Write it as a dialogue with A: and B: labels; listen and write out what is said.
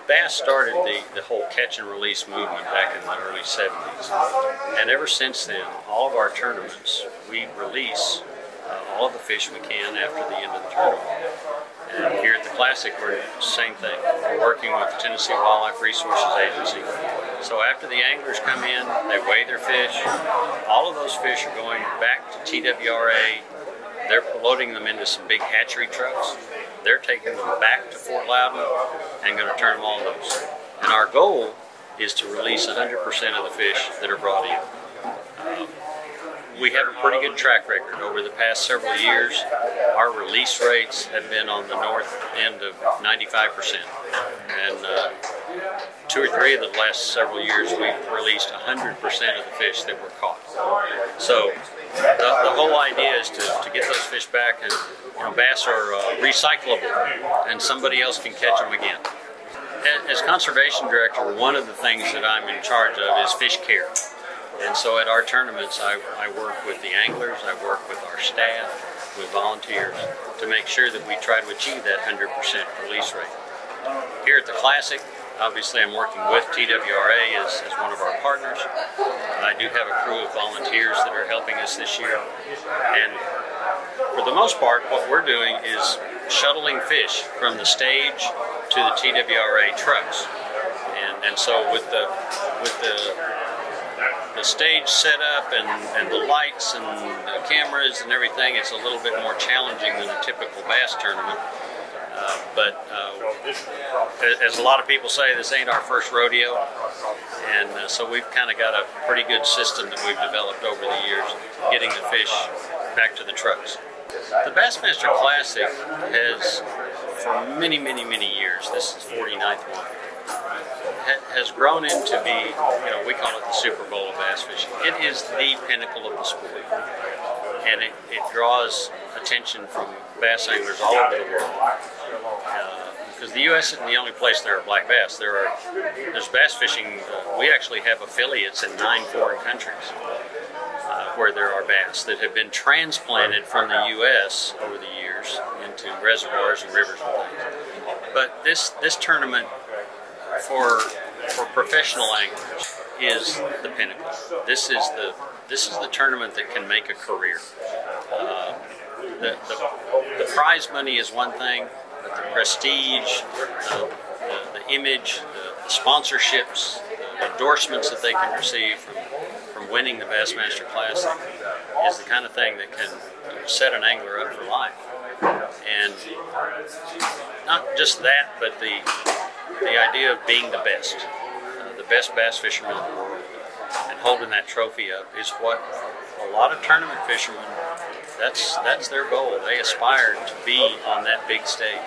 A: Bass started the whole catch and release movement back in the early 70s. And ever since then, all of our tournaments, we release all of the fish we can after the end of the tournament. And here at the Classic, we're the same thing. We're working with the Tennessee Wildlife Resources Agency. So after the anglers come in, they weigh their fish. All of those fish are going back to TWRA. They're loading them into some big hatchery trucks. They're taking them back to Fort Loudon and going to turn them all loose. And our goal is to release 100% of the fish that are brought in. We have a pretty good track record over the past several years. Our release rates have been on the north end of 95%. And 2 or 3 of the last several years, we've released 100% of the fish that were caught. So the whole idea is to get those fish back, and bass are recyclable, and somebody else can catch them again. As conservation director, one of the things that I'm in charge of is fish care. And so at our tournaments, I work with the anglers, I work with our staff, with volunteers, to make sure that we try to achieve that 100% release rate. Here at the Classic, obviously I'm working with TWRA as one of our partners. I do have a crew of volunteers that are helping us this year. And for the most part, what we're doing is shuttling fish from the stage to the TWRA trucks. And so with the stage set up and the lights and the cameras and everything, it's a little bit more challenging than a typical bass tournament. But as a lot of people say, this ain't our first rodeo, and so we've kind of got a pretty good system that we've developed over the years, getting the fish back to the trucks. The Bassmaster Classic has, for many, many, many years, this is 49th one, has grown into be, we call it the Super Bowl of bass fishing. It is the pinnacle of the sport, and it draws attention from bass anglers all over the world. Because the U.S. isn't the only place there are black bass. There's bass fishing. We actually have affiliates in 9 foreign countries where there are bass that have been transplanted from the U.S. over the years into reservoirs and rivers and things. But this tournament for professional anglers is the pinnacle. This is the tournament that can make a career. The prize money is one thing, but the prestige, the image, the sponsorships, the endorsements that they can receive from winning the Bassmaster Classic is the kind of thing that can set an angler up for life. And not just that, but the idea of being the best bass fisherman in the world, and holding that trophy up is what a lot of tournament fishermen, that's their goal. They aspire to be on that big stage.